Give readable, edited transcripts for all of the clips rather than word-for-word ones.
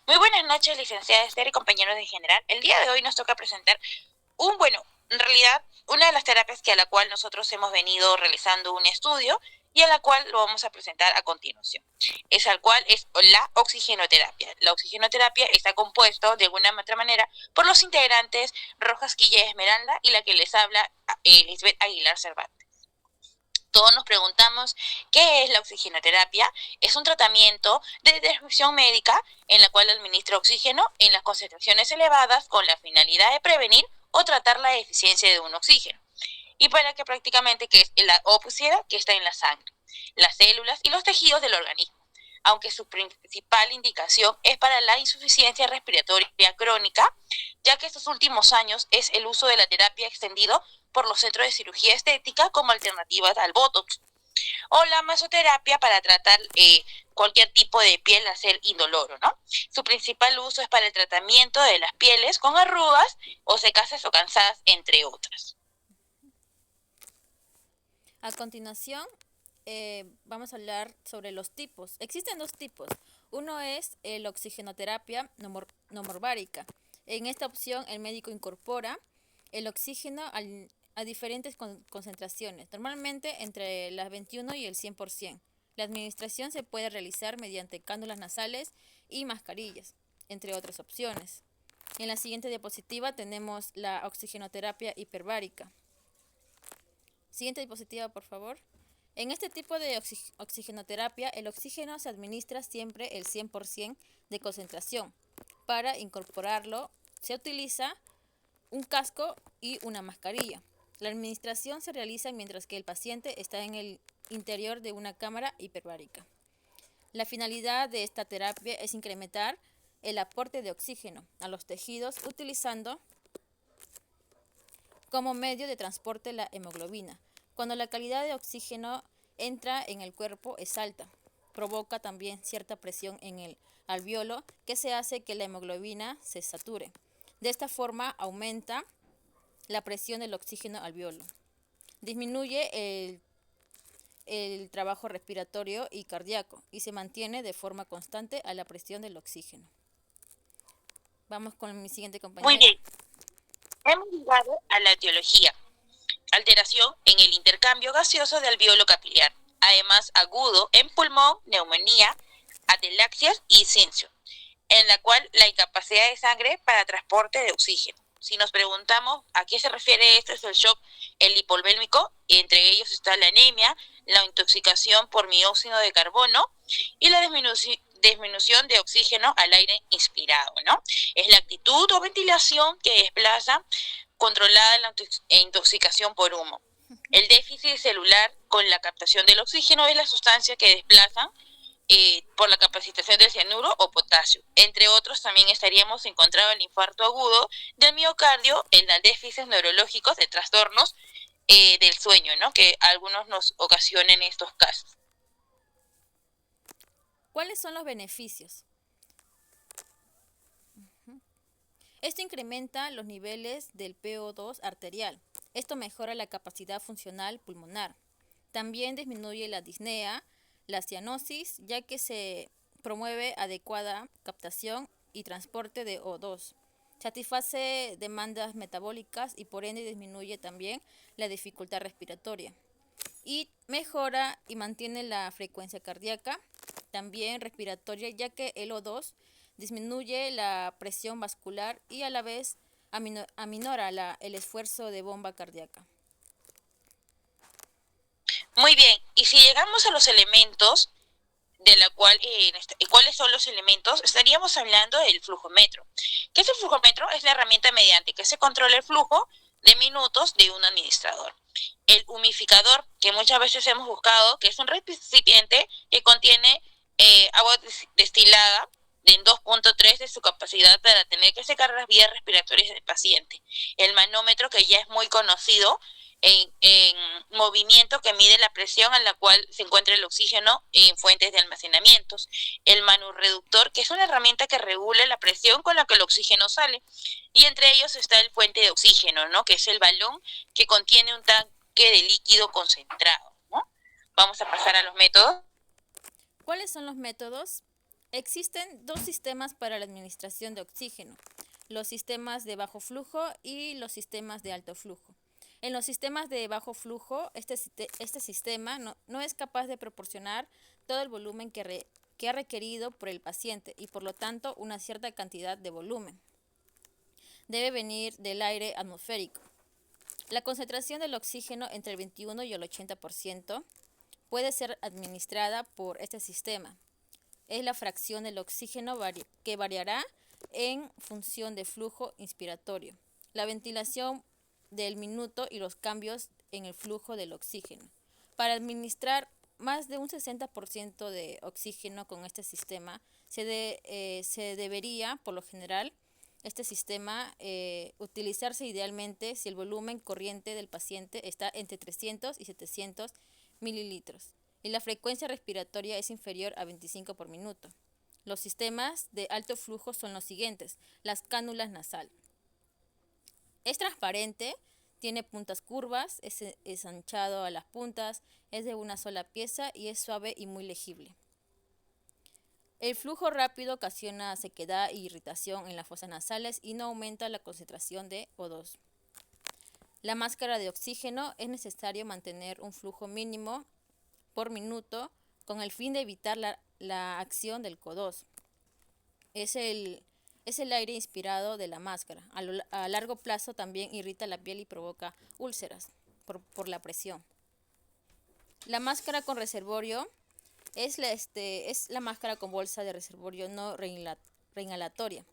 Muy buenas noches, licenciada Esther y compañeros de general. El día de hoy nos toca presentar en realidad, una de las terapias que a la cual nosotros hemos venido realizando un estudio y a la cual lo vamos a presentar a continuación. Es al cual es la oxigenoterapia. La oxigenoterapia está compuesto de alguna otra manera por los integrantes Rojas Quilla Esmeralda y la que les habla Lisbeth Aguilar Cervantes. Todos nos preguntamos qué es la oxigenoterapia. Es un tratamiento de descripción médica en la cual administra oxígeno en las concentraciones elevadas con la finalidad de prevenir o tratar la deficiencia de un oxígeno. Y para que prácticamente que es la óxido que está en la sangre, las células y los tejidos del organismo, aunque su principal indicación es para la insuficiencia respiratoria crónica, ya que estos últimos años es el uso de la terapia extendido por los centros de cirugía estética como alternativas al Botox, o la mesoterapia para tratar cualquier tipo de piel a ser indoloro, ¿no? Su principal uso es para el tratamiento de las pieles con arrugas o secas o cansadas, entre otras. A continuación, vamos a hablar sobre los tipos. Existen dos tipos. Uno es la oxigenoterapia nomorbárica. En esta opción, el médico incorpora el oxígeno a diferentes concentraciones, normalmente entre las 21 y el 100%. La administración se puede realizar mediante cánulas nasales y mascarillas, entre otras opciones. En la siguiente diapositiva tenemos la oxigenoterapia hiperbárica. Siguiente diapositiva, por favor. En este tipo de oxigenoterapia, el oxígeno se administra siempre el 100% de concentración. Para incorporarlo, se utiliza un casco y una mascarilla. La administración se realiza mientras que el paciente está en el interior de una cámara hiperbárica. La finalidad de esta terapia es incrementar el aporte de oxígeno a los tejidos utilizando como medio de transporte la hemoglobina. Cuando la calidad de oxígeno entra en el cuerpo es alta, provoca también cierta presión en el alveolo que se hace que la hemoglobina se sature. De esta forma aumenta la presión del oxígeno alveolo. Disminuye el trabajo respiratorio y cardíaco y se mantiene de forma constante a la presión del oxígeno. Vamos con mi siguiente Muy compañera. bien, hemos llegado a la etiología, alteración en el intercambio gaseoso de alveolo capilar, además agudo en pulmón, neumonía, atelaxias y cincio, en la cual la incapacidad de sangre para transporte de oxígeno. Si nos preguntamos a qué se refiere esto, es el shock el hipovolémico, entre ellos está la anemia, la intoxicación por dióxido de carbono y la disminución de oxígeno al aire inspirado, ¿no? Es la actitud o ventilación que desplaza controlada la intoxicación por humo. El déficit celular con la captación del oxígeno es la sustancia que desplazan por la capacitación del cianuro o potasio. Entre otros, también estaríamos encontrando el infarto agudo del miocardio en los déficits neurológicos de trastornos del sueño, ¿no? Que algunos nos ocasionen estos casos. ¿Cuáles son los beneficios? Esto incrementa los niveles del PO2 arterial. Esto mejora la capacidad funcional pulmonar. También disminuye la disnea, la cianosis, ya que se promueve adecuada captación y transporte de O2. Satisface demandas metabólicas y por ende disminuye también la dificultad respiratoria. Y mejora y mantiene la frecuencia cardíaca, también respiratoria, ya que el O2 disminuye la presión vascular y a la vez aminora el esfuerzo de bomba cardíaca. Muy bien, y si llegamos a los elementos de la cual, ¿cuáles son los elementos? Estaríamos hablando del flujómetro. ¿Qué es el flujómetro? Es la herramienta mediante que se controla el flujo de minutos de un administrador. El humidificador, que muchas veces hemos buscado, que es un recipiente que contiene agua destilada en 2.3 de su capacidad para tener que secar las vías respiratorias del paciente. El manómetro, que ya es muy conocido, en movimiento que mide la presión a la cual se encuentra el oxígeno en fuentes de almacenamientos. El manurreductor, que es una herramienta que regula la presión con la que el oxígeno sale. Y entre ellos está el fuente de oxígeno, ¿no? Que es el balón que contiene un tanque de líquido concentrado, ¿no? Vamos a pasar a los métodos. ¿Cuáles son los métodos? Existen dos sistemas para la administración de oxígeno, los sistemas de bajo flujo y los sistemas de alto flujo. En los sistemas de bajo flujo, este sistema no es capaz de proporcionar todo el volumen que ha requerido por el paciente y por lo tanto una cierta cantidad de volumen debe venir del aire atmosférico. La concentración del oxígeno entre el 21 y el 80% puede ser administrada por este sistema. Es la fracción del oxígeno que variará en función del flujo inspiratorio, la ventilación del minuto y los cambios en el flujo del oxígeno. Para administrar más de un 60% de oxígeno con este sistema, se debería, por lo general, este sistema utilizarse idealmente si el volumen corriente del paciente está entre 300 y 700 mililitros y la frecuencia respiratoria es inferior a 25 por minuto. Los sistemas de alto flujo son los siguientes: las cánulas nasal. Es transparente, tiene puntas curvas, es anchado a las puntas, es de una sola pieza y es suave y muy legible. El flujo rápido ocasiona sequedad e irritación en las fosas nasales y no aumenta la concentración de O2. La máscara de oxígeno es necesario mantener un flujo mínimo por minuto con el fin de evitar la acción del CO2. Es el aire inspirado de la máscara. A largo plazo también irrita la piel y provoca úlceras por la presión. La máscara con reservorio es la máscara con bolsa de reservorio no reinhalatoria.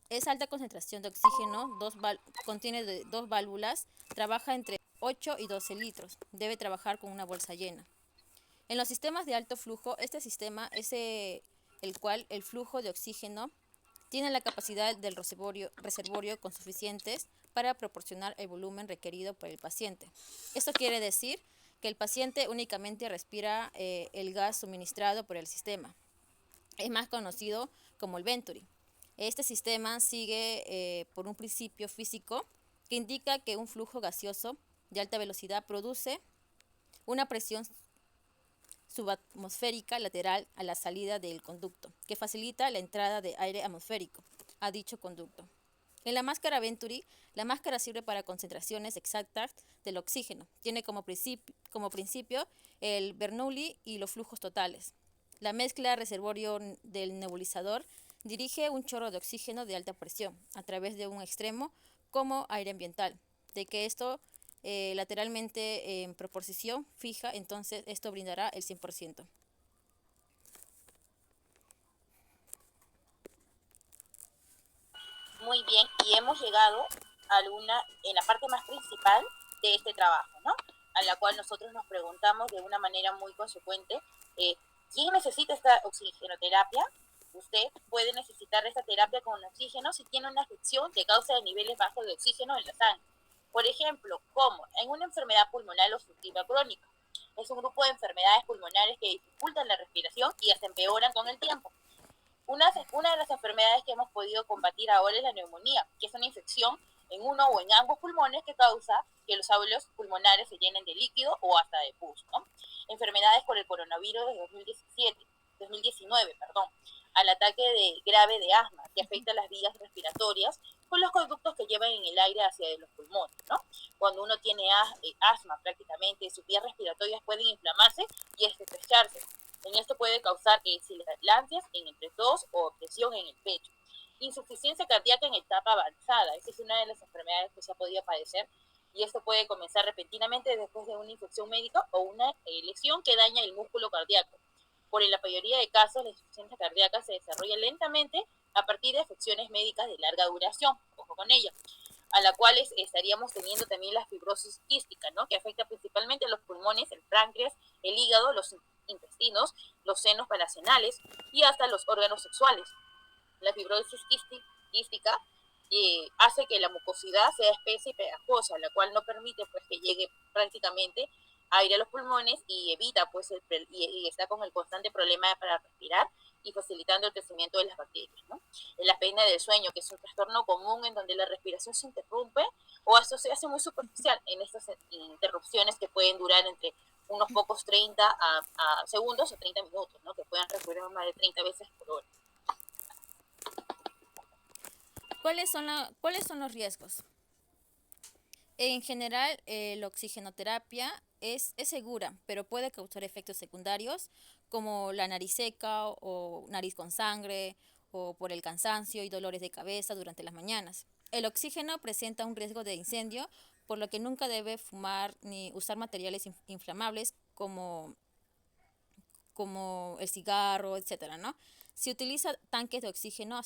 Es alta concentración de oxígeno, contiene dos válvulas, trabaja entre 8 y 12 litros. Debe trabajar con una bolsa llena. En los sistemas de alto flujo, este sistema es el cual el flujo de oxígeno tiene la capacidad del reservorio con suficientes para proporcionar el volumen requerido por el paciente. Esto quiere decir que el paciente únicamente respira el gas suministrado por el sistema. Es más conocido como el Venturi. Este sistema sigue por un principio físico que indica que un flujo gaseoso de alta velocidad produce una presión subatmosférica lateral a la salida del conducto, que facilita la entrada de aire atmosférico a dicho conducto. En la máscara Venturi, la máscara sirve para concentraciones exactas del oxígeno. Tiene como principio el Bernoulli y los flujos totales. La mezcla reservorio del nebulizador dirige un chorro de oxígeno de alta presión a través de un extremo como aire ambiental, de que esto lateralmente en proporción fija, entonces esto brindará el 100%. Muy bien, y hemos llegado en la parte más principal de este trabajo, ¿no? A la cual nosotros nos preguntamos de una manera muy consecuente, ¿quién necesita esta oxigenoterapia? Usted puede necesitar esta terapia con oxígeno si tiene una afección que causa niveles bajos de oxígeno en la sangre. Por ejemplo, como en una enfermedad pulmonar obstructiva crónica. Es un grupo de enfermedades pulmonares que dificultan la respiración y hasta empeoran con el tiempo. Una de las enfermedades que hemos podido combatir ahora es la neumonía, que es una infección en uno o en ambos pulmones que causa que los alveolos pulmonares se llenen de líquido o hasta de pus, ¿no? Enfermedades por el coronavirus de 2019, al ataque grave de asma, que afecta las vías respiratorias con los conductos que llevan en el aire hacia los pulmones, ¿no? Cuando uno tiene asma, prácticamente sus vías respiratorias pueden inflamarse y estrecharse. En esto puede causar sibilancias en el tos o opresión en el pecho. Insuficiencia cardíaca en etapa avanzada. Esa es una de las enfermedades que se ha podido padecer y esto puede comenzar repentinamente después de una infección médica o una lesión que daña el músculo cardíaco. Por la mayoría de casos, la insuficiencia cardíaca se desarrolla lentamente a partir de afecciones médicas de larga duración. Ojo con ello. A la cual estaríamos teniendo también la fibrosis quística, ¿no? Que afecta principalmente a los pulmones, el páncreas, el hígado, los intestinos, los senos paracenales y hasta los órganos sexuales. La fibrosis quística hace que la mucosidad sea espesa y pegajosa, la cual no permite pues que llegue prácticamente aire a los pulmones y evita pues y está con el constante problema para respirar y facilitando el crecimiento de las bacterias, ¿no? En la apnea del sueño, que es un trastorno común en donde la respiración se interrumpe o esto se hace muy superficial en estas interrupciones que pueden durar entre unos pocos 30 a segundos o 30 minutos, ¿no? Que puedan recurrir más de 30 veces por hora. ¿Cuáles son los riesgos? En general, la oxigenoterapia es segura, pero puede causar efectos secundarios como la nariz seca o nariz con sangre o por el cansancio y dolores de cabeza durante las mañanas. El oxígeno presenta un riesgo de incendio, por lo que nunca debe fumar ni usar materiales inflamables como el cigarro, etcétera, ¿no? Se utiliza tanques de oxígeno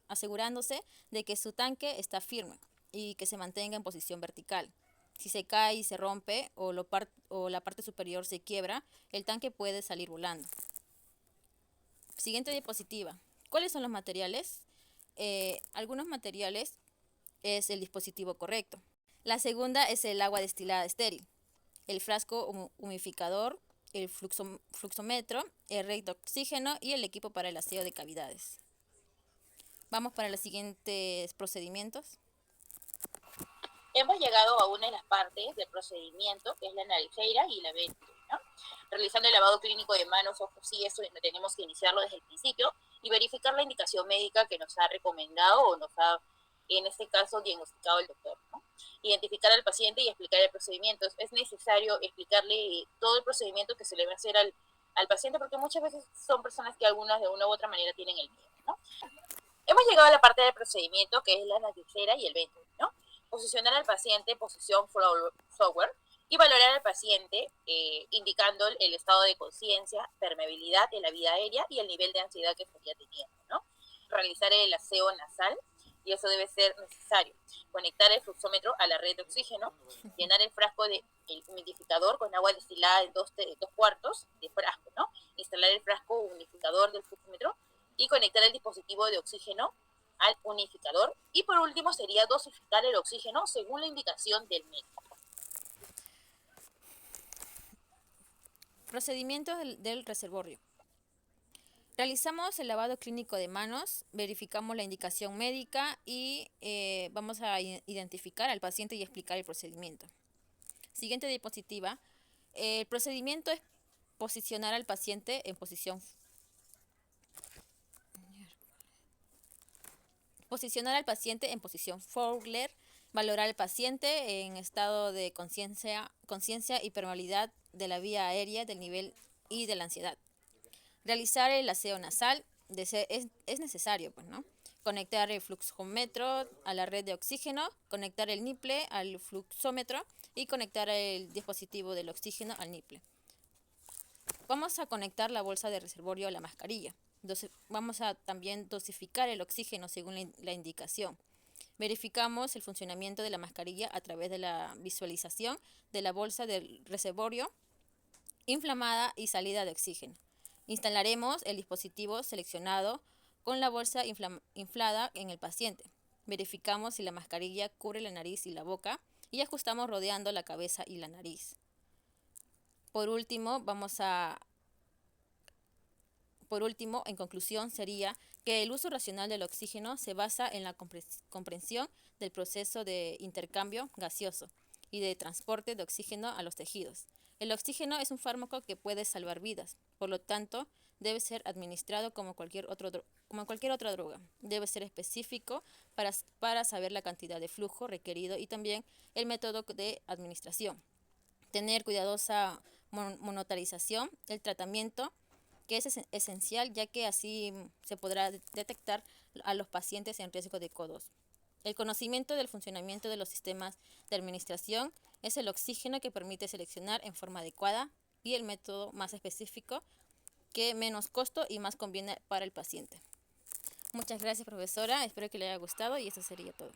asegurándose de que su tanque está firme y que se mantenga en posición vertical. Si se cae y se rompe o la parte superior se quiebra, el tanque puede salir volando. Siguiente diapositiva. ¿Cuáles son los materiales? Algunos materiales es el dispositivo correcto. La segunda es el agua destilada estéril, el frasco humidificador, el fluxómetro, el red de oxígeno y el equipo para el aseo de cavidades. Vamos para los siguientes procedimientos. Hemos llegado a una de las partes del procedimiento, que es la nariceira y la ventral, ¿no? Realizando el lavado clínico de manos, ojos y eso, tenemos que iniciarlo desde el principio y verificar la indicación médica que nos ha recomendado o nos ha, en este caso, diagnosticado el doctor, ¿no? Identificar al paciente y explicar el procedimiento. Es necesario explicarle todo el procedimiento que se le va a hacer al paciente, porque muchas veces son personas que algunas de una u otra manera tienen el miedo, ¿no? Hemos llegado a la parte del procedimiento, que es la nariceira y el ventral, ¿no? Posicionar al paciente en posición forward y valorar al paciente indicando el estado de conciencia, permeabilidad de la vía aérea y el nivel de ansiedad que estaría teniendo, ¿no? Realizar el aseo nasal, y eso debe ser necesario. Conectar el fluxómetro a la red de oxígeno, llenar el frasco del humidificador con agua destilada en 2/4 de frasco, ¿no? Instalar el frasco humidificador del fluxómetro y conectar el dispositivo de oxígeno al unificador. Y por último sería dosificar el oxígeno según la indicación del médico. Procedimiento del reservorio. Realizamos el lavado clínico de manos, verificamos la indicación médica y vamos a identificar al paciente y explicar el procedimiento. Siguiente diapositiva. El procedimiento es posicionar al paciente en posición forward, valorar al paciente en estado de conciencia y permeabilidad de la vía aérea, del nivel y de la ansiedad. Realizar el aseo nasal es necesario, pues, ¿no? Conectar el fluxómetro a la red de oxígeno, conectar el niple al fluxómetro y conectar el dispositivo del oxígeno al niple. Vamos a conectar la bolsa de reservorio a la mascarilla. Vamos a también dosificar el oxígeno según la indicación. Verificamos el funcionamiento de la mascarilla a través de la visualización de la bolsa del reservorio inflamada y salida de oxígeno. Instalaremos el dispositivo seleccionado con la bolsa inflada en el paciente. Verificamos si la mascarilla cubre la nariz y la boca y ajustamos rodeando la cabeza y la nariz. Por último, en conclusión, sería que el uso racional del oxígeno se basa en la comprensión del proceso de intercambio gaseoso y de transporte de oxígeno a los tejidos. El oxígeno es un fármaco que puede salvar vidas, por lo tanto, debe ser administrado como cualquier otra droga. Debe ser específico para saber la cantidad de flujo requerido y también el método de administración. Tener cuidadosa monotarización del tratamiento, que es esencial, ya que así se podrá detectar a los pacientes en riesgo de CO2. El conocimiento del funcionamiento de los sistemas de administración es el oxígeno que permite seleccionar en forma adecuada y el método más específico que menos costo y más conviene para el paciente. Muchas gracias, profesora. Espero que le haya gustado y eso sería todo.